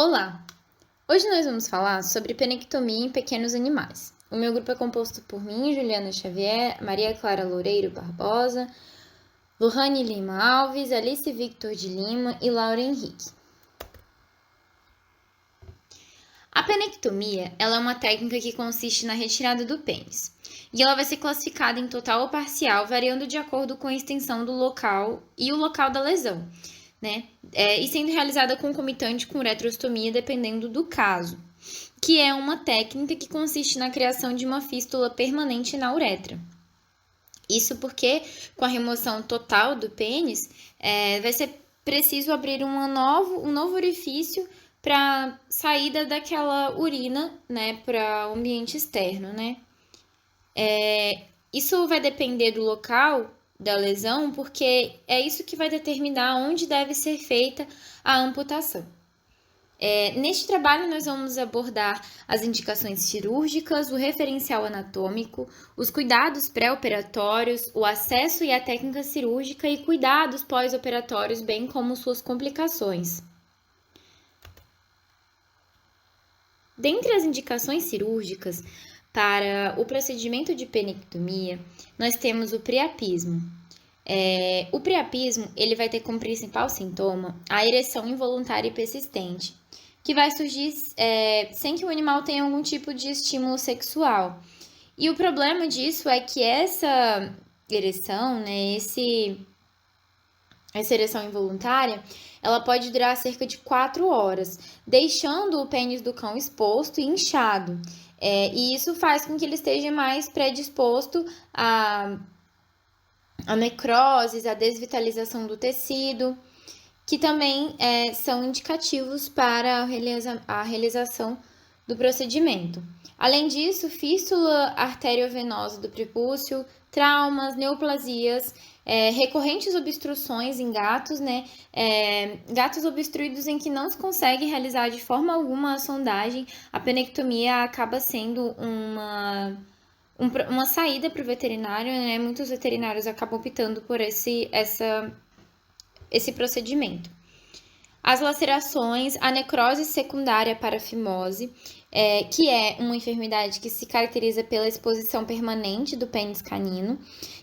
Olá! Hoje nós vamos falar sobre penectomia em pequenos animais. O meu grupo é composto por mim, Juliana Xavier, Maria Clara Loureiro Barbosa, Lohane Lima Alves, Alice Victor de Lima e Laura Henrique. A penectomia ela é uma técnica que consiste na retirada do pênis. E ela vai ser classificada em total ou parcial, variando de acordo com a extensão do local e o local da lesão, né? E sendo realizada concomitante com uretrostomia, dependendo do caso, que é uma técnica que consiste na criação de uma fístula permanente na uretra. Isso porque, com a remoção total do pênis, vai ser preciso abrir um novo orifício para saída daquela urina, né, para o ambiente externo, né? Isso vai depender do local da lesão, porque é isso que vai determinar onde deve ser feita a amputação. Neste trabalho, nós vamos abordar as indicações cirúrgicas, o referencial anatômico, os cuidados pré-operatórios, o acesso e a técnica cirúrgica e cuidados pós-operatórios, bem como suas complicações. Dentre as indicações cirúrgicas para o procedimento de penectomia, nós temos o priapismo. O priapismo ele vai ter como principal sintoma a ereção involuntária e persistente, que vai surgir sem que o animal tenha algum tipo de estímulo sexual. E o problema disso é que essa ereção, né, essa ereção involuntária, ela pode durar cerca de 4 horas, deixando o pênis do cão exposto e inchado. E isso faz com que ele esteja mais predisposto a necroses, a desvitalização do tecido, que também são indicativos para a realização do procedimento. Além disso, fístula arteriovenosa do prepúcio, traumas, neoplasias, recorrentes obstruções em gatos, né? Gatos obstruídos em que não se consegue realizar de forma alguma a sondagem, a penectomia acaba sendo uma saída para o veterinário, né? Muitos veterinários acabam optando por esse procedimento. As lacerações, a necrose secundária para fimose, que é uma enfermidade que se caracteriza pela exposição permanente do pênis canino,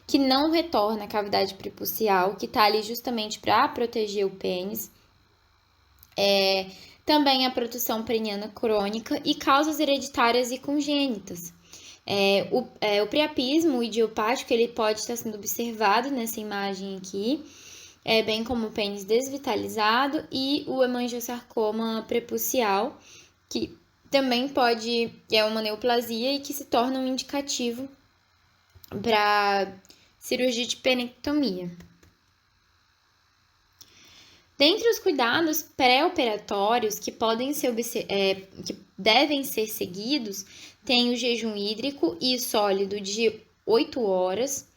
que não retorna à cavidade prepucial, que está ali justamente para proteger o pênis. Também a protussão peniana crônica e causas hereditárias e congênitas. O priapismo idiopático ele pode estar sendo observado nessa imagem aqui, bem como o pênis desvitalizado e o hemangiosarcoma prepucial, que também é uma neoplasia e que se torna um indicativo para cirurgia de penectomia. Dentre os cuidados pré-operatórios que devem ser seguidos, tem o jejum hídrico e sólido de 8 horas,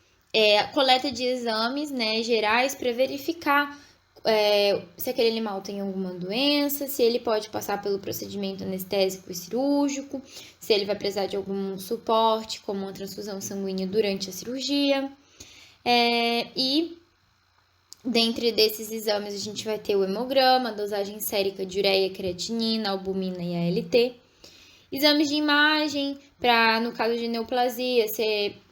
a coleta de exames, né, gerais para verificar se aquele animal tem alguma doença, se ele pode passar pelo procedimento anestésico e cirúrgico, se ele vai precisar de algum suporte, como uma transfusão sanguínea durante a cirurgia. E dentre desses exames, a gente vai ter o hemograma, a dosagem sérica de ureia, creatinina, albumina e ALT. Exames de imagem, para, no caso de neoplasia,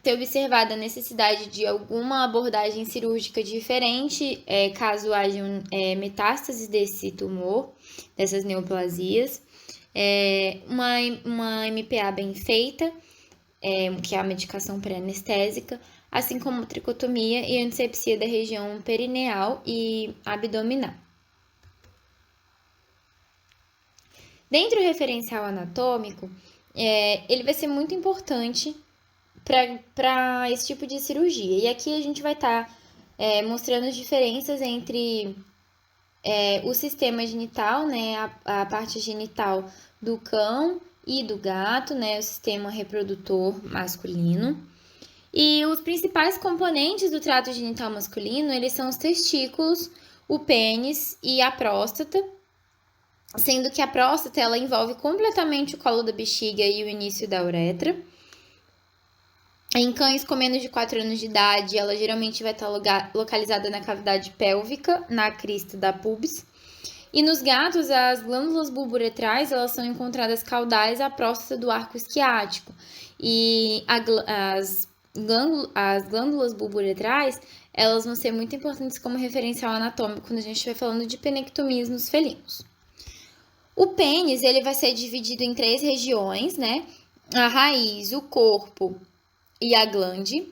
ter observado a necessidade de alguma abordagem cirúrgica diferente, caso hajam metástases desse tumor, dessas neoplasias. Uma MPA bem feita, que é a medicação pré-anestésica, assim como tricotomia e antisepsia da região perineal e abdominal. Dentro do referencial anatômico, ele vai ser muito importante para esse tipo de cirurgia. E aqui a gente vai estar mostrando as diferenças entre o sistema genital, né, a parte genital do cão e do gato, né, o sistema reprodutor masculino. E os principais componentes do trato genital masculino, eles são os testículos, o pênis e a próstata, sendo que a próstata ela envolve completamente o colo da bexiga e o início da uretra. Em cães com menos de 4 anos de idade, ela geralmente vai estar localizada na cavidade pélvica, na crista da pubis. E nos gatos, as glândulas bulboretrais, elas são encontradas caudais à próstata do arco esquiático. E as glândulas bulboretrais, elas vão ser muito importantes como referencial anatômico quando a gente estiver falando de penectomias nos felinos. O pênis, ele vai ser dividido em 3 regiões, né? A raiz, o corpo e a glande.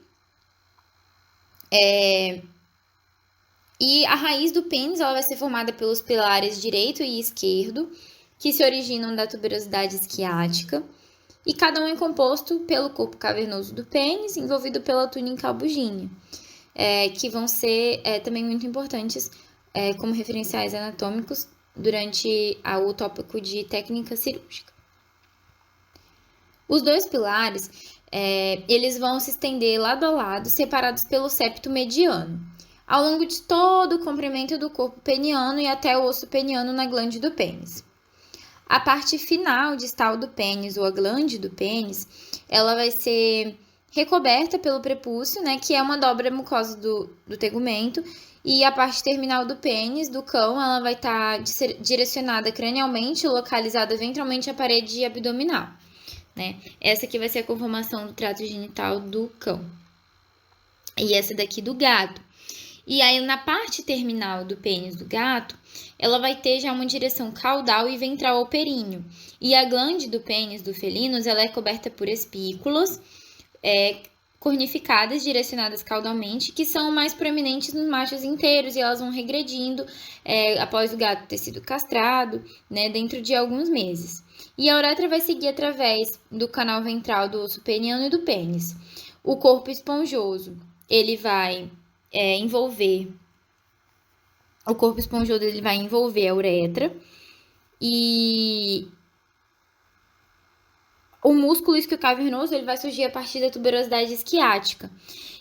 E a raiz do pênis, ela vai ser formada pelos pilares direito e esquerdo, que se originam da tuberosidade esquiática. E cada um é composto pelo corpo cavernoso do pênis, envolvido pela túnica albugínea, que vão ser também muito importantes como referenciais anatômicos durante o tópico de técnica cirúrgica. Os 2 pilares, eles vão se estender lado a lado, separados pelo septo mediano, ao longo de todo o comprimento do corpo peniano e até o osso peniano na glande do pênis. A parte final distal do pênis, ou a glande do pênis, ela vai ser recoberta pelo prepúcio, né, que é uma dobra mucosa do tegumento, e a parte terminal do pênis, do cão, ela vai estar direcionada cranialmente, localizada ventralmente à parede abdominal, né? Essa aqui vai ser a conformação do trato genital do cão. E essa daqui do gato. E aí, na parte terminal do pênis do gato, ela vai ter já uma direção caudal e ventral ao períneo. E a glande do pênis do felinos, ela é coberta por espículas cornificadas, direcionadas caudalmente, que são mais proeminentes nos machos inteiros, e elas vão regredindo após o gato ter sido castrado, né, dentro de alguns meses. E a uretra vai seguir através do canal ventral do osso peniano e do pênis. O corpo esponjoso, ele vai envolver a uretra, e o músculo isquiocavernoso, ele vai surgir a partir da tuberosidade esquiática,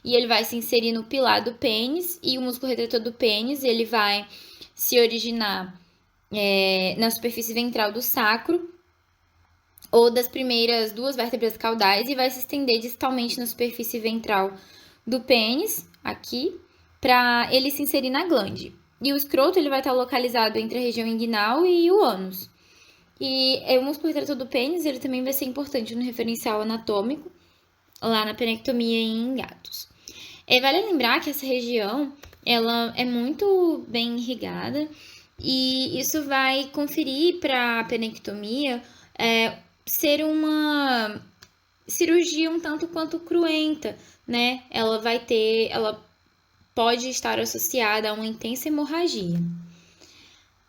e ele vai se inserir no pilar do pênis, e o músculo retrator do pênis, ele vai se originar na superfície ventral do sacro, ou das primeiras 2 vértebras caudais, e vai se estender distalmente na superfície ventral do pênis, aqui, para ele se inserir na glande. E o escroto, ele vai estar localizado entre a região inguinal e o ânus. E o músculo retrator do pênis, ele também vai ser importante no referencial anatômico, lá na penectomia em gatos. Vale lembrar que essa região, ela é muito bem irrigada, e isso vai conferir para a penectomia ser uma cirurgia um tanto quanto cruenta, né? Ela pode estar associada a uma intensa hemorragia.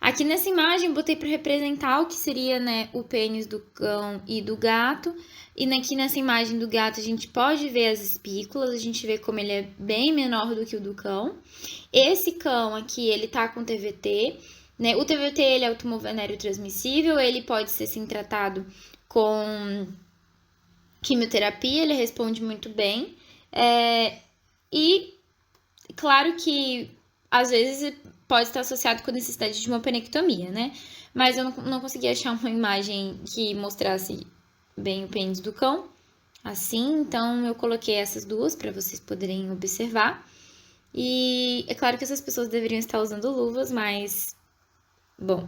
Aqui nessa imagem, botei para representar o que seria, né, o pênis do cão e do gato. E aqui nessa imagem do gato, a gente pode ver as espículas, a gente vê como ele é bem menor do que o do cão. Esse cão aqui, ele tá com TVT, né? O TVT, ele é o tumor venéreo transmissível, ele pode ser, sim, tratado com quimioterapia, ele responde muito bem. E claro que, às vezes, pode estar associado com a necessidade de uma penectomia, né? Mas eu não consegui achar uma imagem que mostrasse bem o pênis do cão, assim, então eu coloquei essas 2 para vocês poderem observar. E é claro que essas pessoas deveriam estar usando luvas, mas, bom,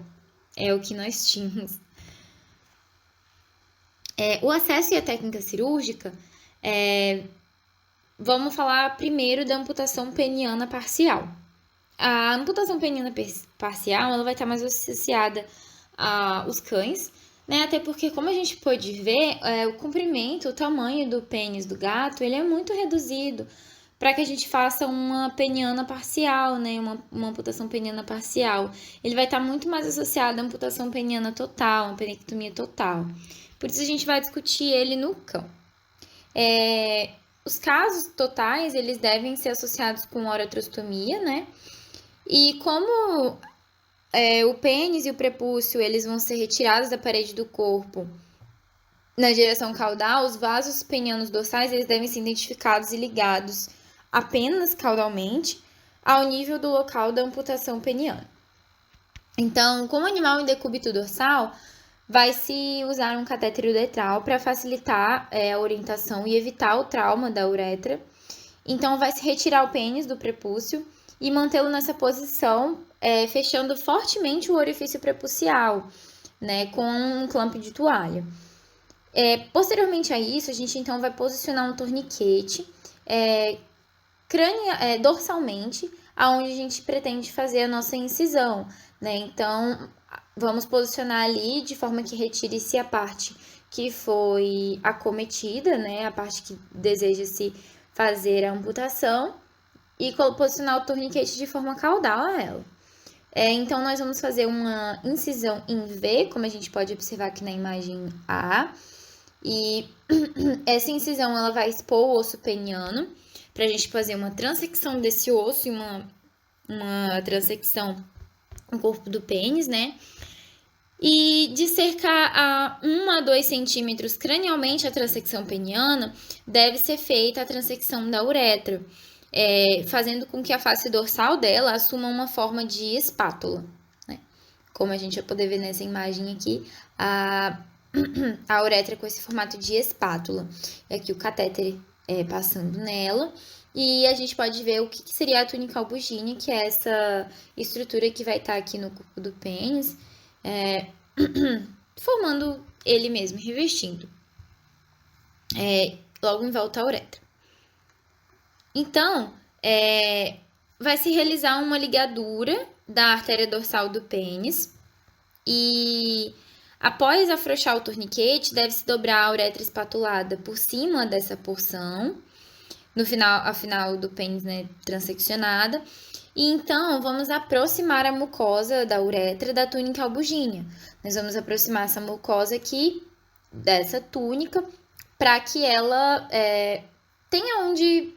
é o que nós tínhamos. O acesso e a técnica cirúrgica, vamos falar primeiro da amputação peniana parcial. A amputação peniana parcial, ela vai estar mais associada aos cães, né? Até porque, como a gente pode ver, o comprimento, o tamanho do pênis do gato, ele é muito reduzido para que a gente faça uma peniana parcial, né? Uma amputação peniana parcial. Ele vai estar muito mais associado à amputação peniana total, uma penectomia total. Por isso a gente vai discutir ele no cão. Os casos totais, eles devem ser associados com orotrostomia, né? E como o pênis e o prepúcio, eles vão ser retirados da parede do corpo na direção caudal, os vasos penianos dorsais, eles devem ser identificados e ligados apenas caudalmente ao nível do local da amputação peniana. Então, como animal em decúbito dorsal, vai-se usar um catéter uretral para facilitar a orientação e evitar o trauma da uretra. Então, vai-se retirar o pênis do prepúcio e mantê-lo nessa posição, fechando fortemente o orifício prepucial, né, com um clamp de toalha. Posteriormente a isso, a gente então vai posicionar um torniquete dorsalmente, aonde a gente pretende fazer a nossa incisão, né? Então, vamos posicionar ali de forma que retire-se a parte que foi acometida, né? A parte que deseja-se fazer a amputação e posicionar o torniquete de forma caudal a ela. Então, nós vamos fazer uma incisão em V, como a gente pode observar aqui na imagem A. E essa incisão, ela vai expor o osso peniano, para a gente fazer uma transecção desse osso e uma transecção no corpo do pênis, né? E de cerca a 1 a 2 centímetros cranialmente a transecção peniana, deve ser feita a transecção da uretra, fazendo com que a face dorsal dela assuma uma forma de espátula, né? Como a gente vai poder ver nessa imagem aqui, a uretra com esse formato de espátula. Aqui o catéter passando nela. E a gente pode ver o que seria a túnica albugínea, que é essa estrutura que vai estar aqui no corpo do pênis, formando ele mesmo, revestindo, logo em volta à uretra. Então, vai se realizar uma ligadura da artéria dorsal do pênis e após afrouxar o torniquete, deve-se dobrar a uretra espatulada por cima dessa porção, ao final do pênis, né, transeccionada. E então, vamos aproximar a mucosa da uretra da túnica albugínea. Nós vamos aproximar essa mucosa aqui, dessa túnica, para que ela tenha onde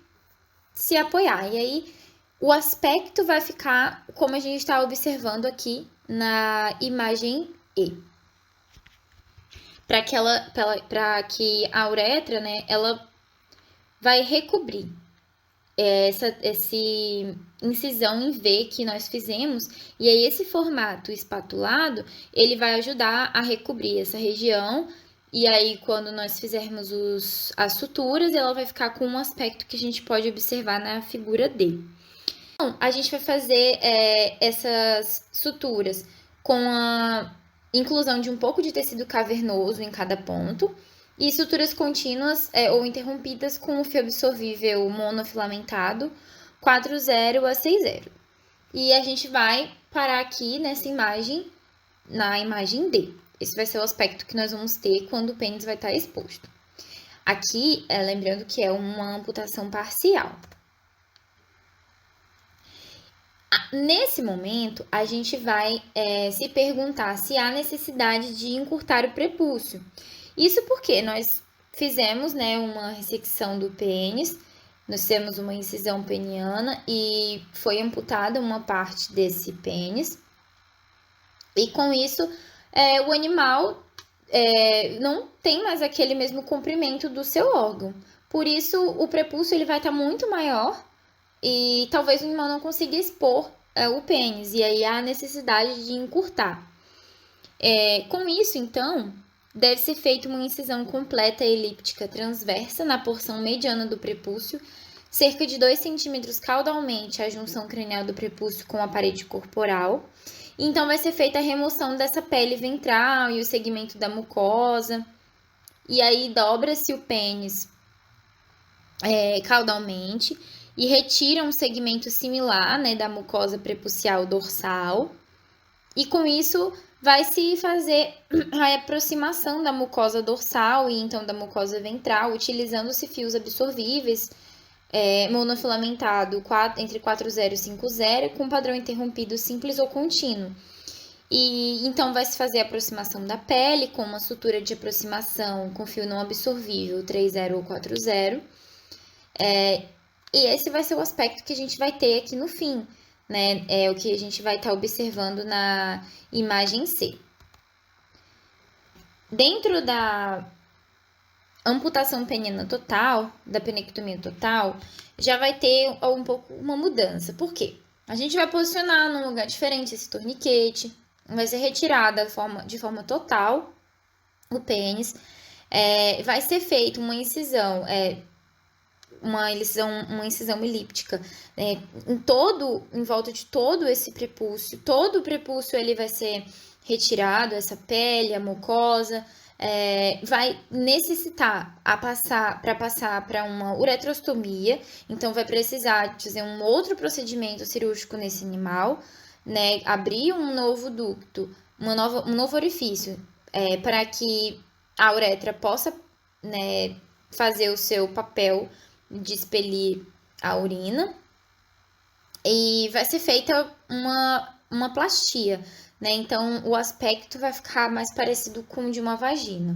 se apoiar. E aí, o aspecto vai ficar como a gente está observando aqui na imagem E. Para que a uretra, né, ela vai recobrir essa incisão em V que nós fizemos, e aí esse formato espatulado, ele vai ajudar a recobrir essa região, e aí quando nós fizermos as suturas, ela vai ficar com um aspecto que a gente pode observar na figura D. Então, a gente vai fazer essas suturas com a inclusão de um pouco de tecido cavernoso em cada ponto, e suturas contínuas ou interrompidas com o fio absorvível monofilamentado 4,0 a 6,0. E a gente vai parar aqui nessa imagem, na imagem D. Esse vai ser o aspecto que nós vamos ter quando o pênis vai estar exposto. Aqui, lembrando que é uma amputação parcial. Nesse momento, a gente vai se perguntar se há necessidade de encurtar o prepúcio. Isso porque nós fizemos, né, uma ressecção do pênis, nós temos uma incisão peniana e foi amputada uma parte desse pênis. E com isso, o animal não tem mais aquele mesmo comprimento do seu órgão. Por isso, o prepúcio ele vai estar muito maior e talvez o animal não consiga expor o pênis. E aí há a necessidade de encurtar. Com isso, então, deve ser feita uma incisão completa elíptica transversa na porção mediana do prepúcio, cerca de 2 centímetros caudalmente a junção cranial do prepúcio com a parede corporal. Então, vai ser feita a remoção dessa pele ventral e o segmento da mucosa. E aí, dobra-se o pênis caudalmente e retira um segmento similar, né, da mucosa prepucial dorsal. E com isso, vai se fazer a aproximação da mucosa dorsal e então da mucosa ventral, utilizando-se fios absorvíveis, monofilamentado entre 4,0 e 5,0, com padrão interrompido simples ou contínuo. E então vai se fazer a aproximação da pele com uma sutura de aproximação com fio não absorvível 3,0 ou 4,0. E esse vai ser o aspecto que a gente vai ter aqui no fim, né? É o que a gente vai estar observando na imagem C. Dentro da amputação peniana total, da penectomia total, já vai ter um pouco uma mudança. Por quê? A gente vai posicionar num lugar diferente esse torniquete, vai ser retirada de forma total o pênis, vai ser feita uma incisão uma incisão elíptica em volta de todo esse prepúcio. Todo o prepúcio ele vai ser retirado, essa pele, a mucosa, vai necessitar para passar para uma uretrostomia, então vai precisar fazer um outro procedimento cirúrgico nesse animal, né? Abrir um novo ducto, um novo orifício, para que a uretra possa, né, fazer o seu papel de expelir a urina. E vai ser feita uma plastia, né? Então, o aspecto vai ficar mais parecido com o de uma vagina.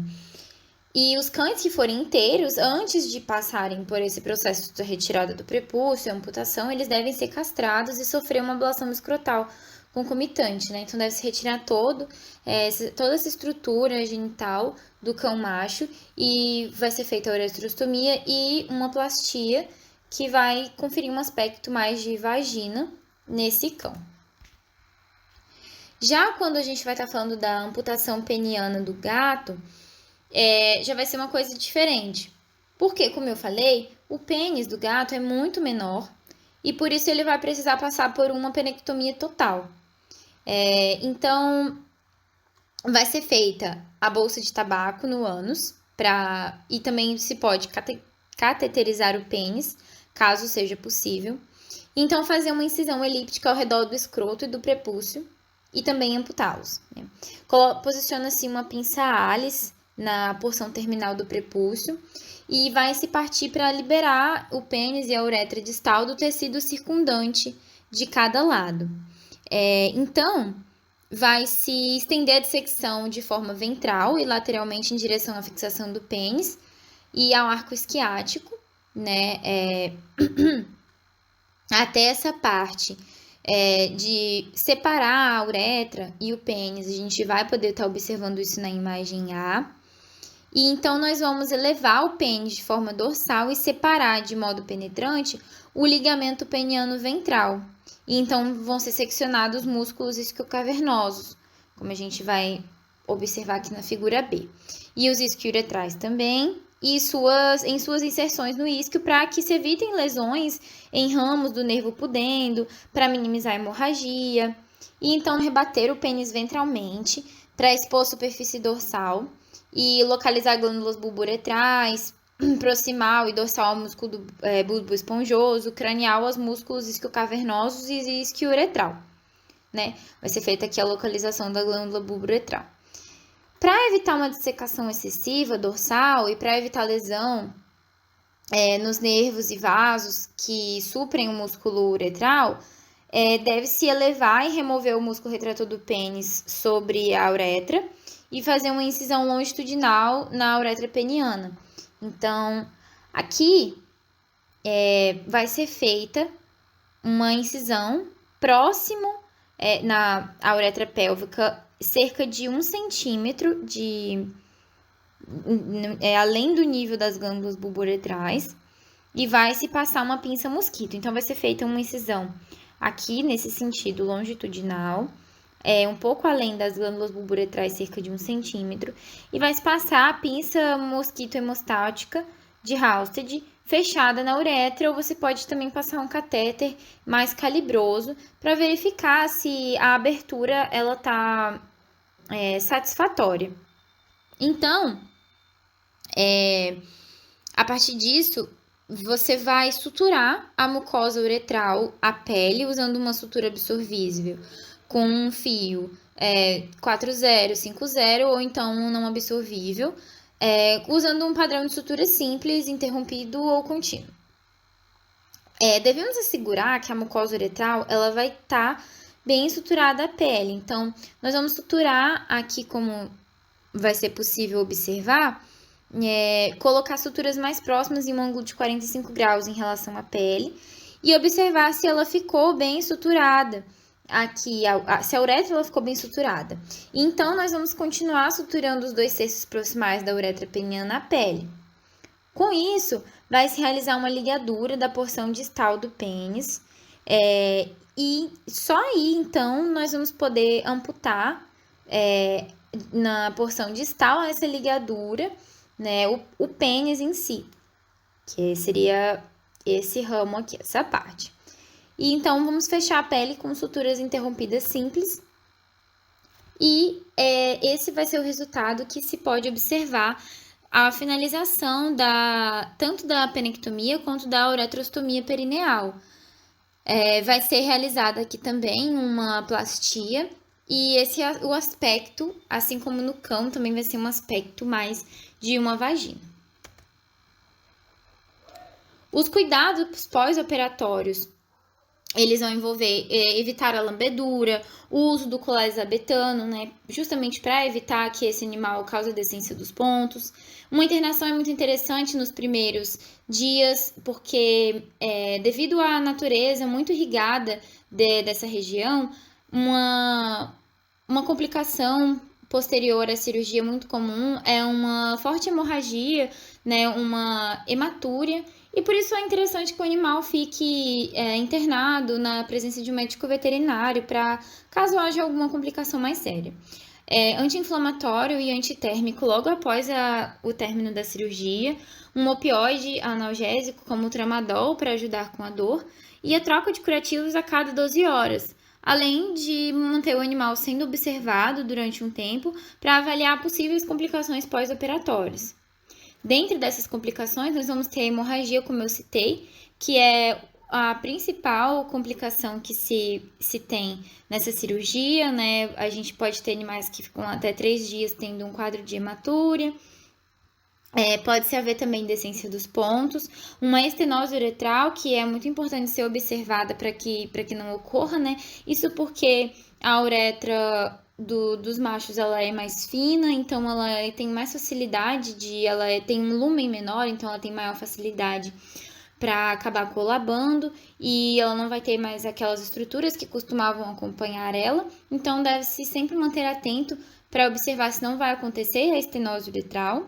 E os cães que forem inteiros, antes de passarem por esse processo de retirada do prepúcio, amputação, eles devem ser castrados e sofrer uma ablação escrotal concomitante, né? Então, deve-se retirar toda essa estrutura genital do cão macho e vai ser feita a uretrostomia e uma plastia que vai conferir um aspecto mais de vagina nesse cão. Já quando a gente vai estar falando da amputação peniana do gato, já vai ser uma coisa diferente. Porque, como eu falei, o pênis do gato é muito menor e por isso ele vai precisar passar por uma penectomia total. Então, vai ser feita a bolsa de tabaco no ânus e também se pode cateterizar o pênis, caso seja possível. Então, fazer uma incisão elíptica ao redor do escroto e do prepúcio e também amputá-los, né? Posiciona-se uma pinça Alice na porção terminal do prepúcio e vai se partir para liberar o pênis e a uretra distal do tecido circundante de cada lado. Então, vai se estender a dissecção de forma ventral e lateralmente em direção à fixação do pênis e ao arco isquiático, né? Até essa parte de separar a uretra e o pênis, a gente vai poder estar observando isso na imagem A. E então, nós vamos elevar o pênis de forma dorsal e separar de modo penetrante o ligamento peniano ventral. E então, vão ser seccionados os músculos isquiocavernosos, como a gente vai observar aqui na figura B. E os isquiouretrais também, e em suas inserções no isquio, para que se evitem lesões em ramos do nervo pudendo, para minimizar a hemorragia. E então, rebater o pênis ventralmente, para expor a superfície dorsal e localizar glândulas bulburetrais, proximal e dorsal ao músculo do bulbo esponjoso, cranial aos músculos isquiocavernosos e isquiouretral, né? Vai ser feita aqui a localização da glândula bulburetral. Para evitar uma dissecação excessiva dorsal e para evitar lesão nos nervos e vasos que suprem o músculo uretral, deve-se elevar e remover o músculo retrator do pênis sobre a uretra e fazer uma incisão longitudinal na uretra peniana. Então, aqui vai ser feita uma incisão próximo na uretra pélvica, cerca de 1 centímetro além do nível das glândulas bulburetrais, e vai se passar uma pinça mosquito. Então, vai ser feita uma incisão aqui, nesse sentido longitudinal, um pouco além das glândulas bulburetrais, cerca de 1 centímetro, e vai se passar a pinça mosquito hemostática de Halsted fechada na uretra, ou você pode também passar um catéter mais calibroso para verificar se a abertura ela tá satisfatória. Então, a partir disso, você vai suturar a mucosa uretral, a pele, usando uma sutura absorvível com um fio 4-0, 5-0 ou então um não absorvível, usando um padrão de sutura simples, interrompido ou contínuo. Devemos assegurar que a mucosa uretral ela vai estar bem suturada à pele. Então, nós vamos suturar aqui, como vai ser possível observar, colocar suturas mais próximas em um ângulo de 45 graus em relação à pele e observar se ela ficou bem suturada. Aqui, se a uretra ela ficou bem suturada. Então, nós vamos continuar suturando os 2 terços proximais da uretra peniana à pele. Com isso, vai se realizar uma ligadura da porção distal do pênis. E só aí, então, nós vamos poder amputar na porção distal essa ligadura, né, o pênis em si, que seria esse ramo aqui, essa parte. E então, vamos fechar a pele com suturas interrompidas simples. E esse vai ser o resultado que se pode observar a finalização tanto da penectomia quanto da uretrostomia perineal. Vai ser realizada aqui também uma plastia. E o aspecto, assim como no cão, também vai ser um aspecto mais de uma vagina. Os cuidados pós-operatórios, eles vão envolver evitar a lambedura, o uso do colar isabetano, né, justamente para evitar que esse animal cause a descência dos pontos. Uma internação é muito interessante nos primeiros dias, porque devido à natureza muito irrigada dessa região, uma complicação posterior à cirurgia muito comum é uma forte hemorragia, né, uma hematúria, e por isso é interessante que o animal fique internado na presença de um médico veterinário para caso haja alguma complicação mais séria. Anti-inflamatório e antitérmico logo após o término da cirurgia, um opioide analgésico como o tramadol para ajudar com a dor e a troca de curativos a cada 12 horas. Além de manter o animal sendo observado durante um tempo para avaliar possíveis complicações pós-operatórias. Dentro dessas complicações, nós vamos ter a hemorragia, como eu citei, que é a principal complicação que se tem nessa cirurgia, né? A gente pode ter animais que ficam até 3 dias tendo um quadro de hematúria. Pode-se haver também descência dos pontos, uma estenose uretral, que é muito importante ser observada para que não ocorra, né? Isso porque a uretra dos machos ela é mais fina, então ela tem mais facilidade ela tem um lumen menor, então ela tem maior facilidade para acabar colabando e ela não vai ter mais aquelas estruturas que costumavam acompanhar ela, então deve-se sempre manter atento para observar se não vai acontecer a estenose uretral.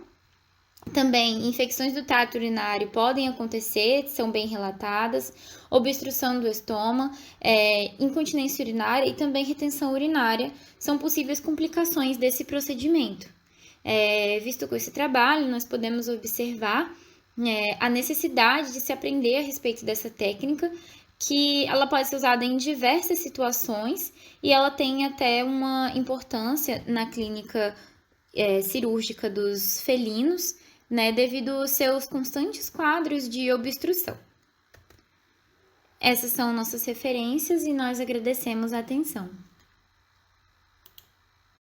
Também, infecções do trato urinário podem acontecer, são bem relatadas, obstrução do estômago, incontinência urinária e também retenção urinária são possíveis complicações desse procedimento. Visto com esse trabalho, nós podemos observar a necessidade de se aprender a respeito dessa técnica, que ela pode ser usada em diversas situações e ela tem até uma importância na clínica cirúrgica dos felinos, né, devido aos seus constantes quadros de obstrução. Essas são nossas referências e nós agradecemos a atenção.